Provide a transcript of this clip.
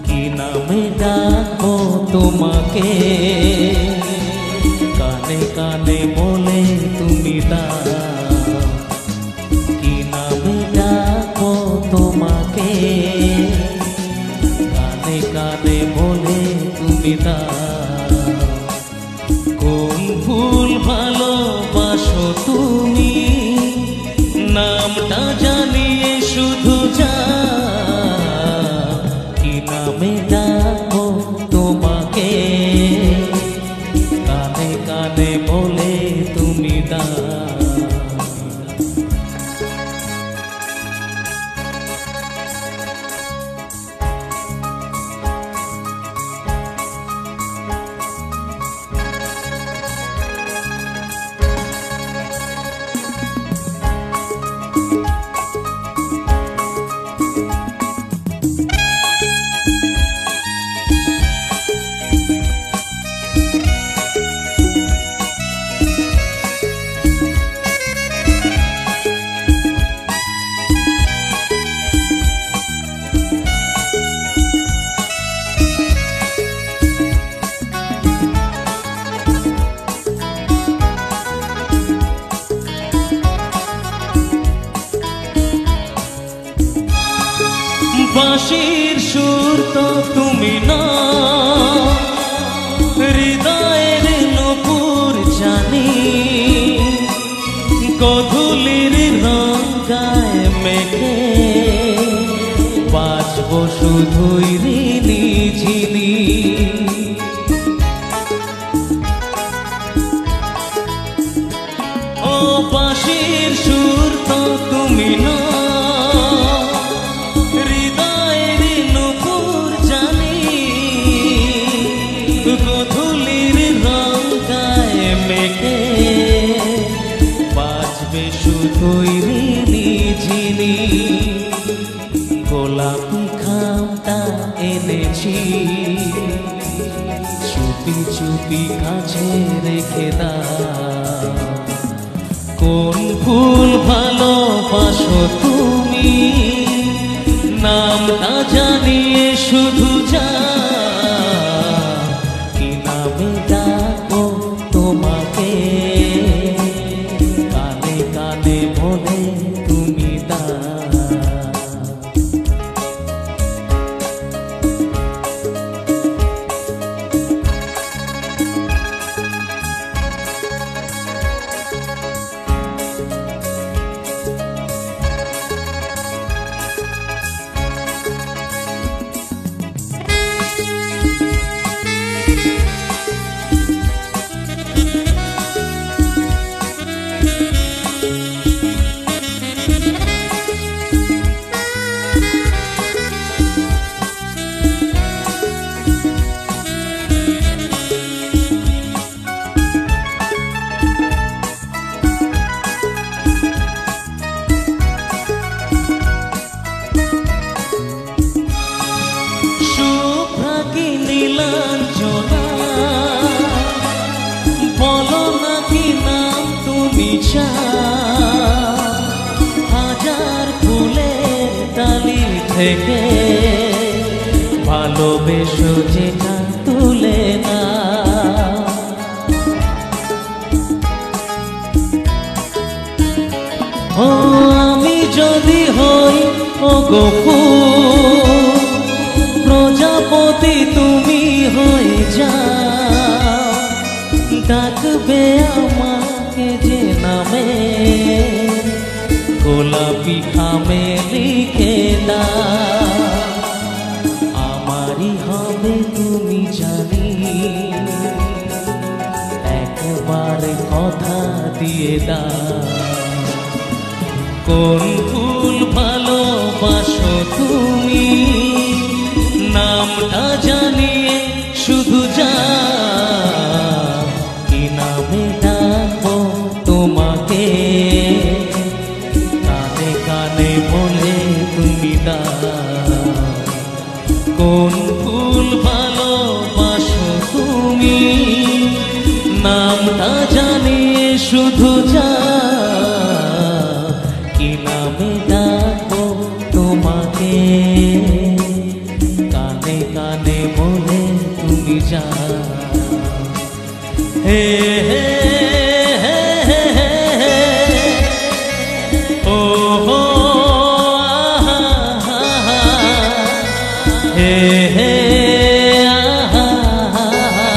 কি নামে ডাকবো তোমাকে, কানে কানে বলে তুমি দাও। কি নামে ডাকবো তোমাকে, কানে কানে বলে তুমি দাও। কোন ভুল ভালোবাসো তুমি, নামটা জানিয়ে শুধু যাও। কি নামে ডাকবো তোমাকে, কানে কানে বলে তুমি দাও। বাঁশির সুর তো তুমি না, হৃদয়ের নূপুর জানি। গধূলির রং গায়ে মেখে বাজবো শুধুই ঋণী ঝিনি। ও বাঁশির সুর তো তুমি না, গধূলির রং গায়ে মেখে বাজবে শুধুই ঋণী ঝিনি। গোলাপি খামটা এনেছি, চুপি চুপি কাছে রেখে দাও। কোন ভুল ভালোবাসো তুমি, নামটা জানিয়ে শুধু যাও। কি নামে ডাকবো তোমাকে, কানে কানে বলে তুমি দাও। বলো না কি নাম তুমি চাও, হাজার ফুলের ডালি থেকে ভালোবেসো যেটা তুলে না। ও আমি যদি হই ওগো ফুল, প্রজাপতি তুমি হয়ে যাও। ডাকবে আমাকে যে নামে, গোলাপি খামে লিখে দাও। দিয়ে দাও। কোন ফুল ভালোবাসো তুমি, নামটা জানিয়ে শুধু যা, কি নামে ডাকবো তোমাকে, কানে কানে বলে তুমি দাও। কোন ফুল ভালোবাসো তুমি, নামটা জানিয়ে শুধু যা, কি নামে ডাকবো তোমাকে, কানে কানে বলে তুমি যা। হে হে হে হে হে, ও হো আহা আহা, হে হে আহা আহা।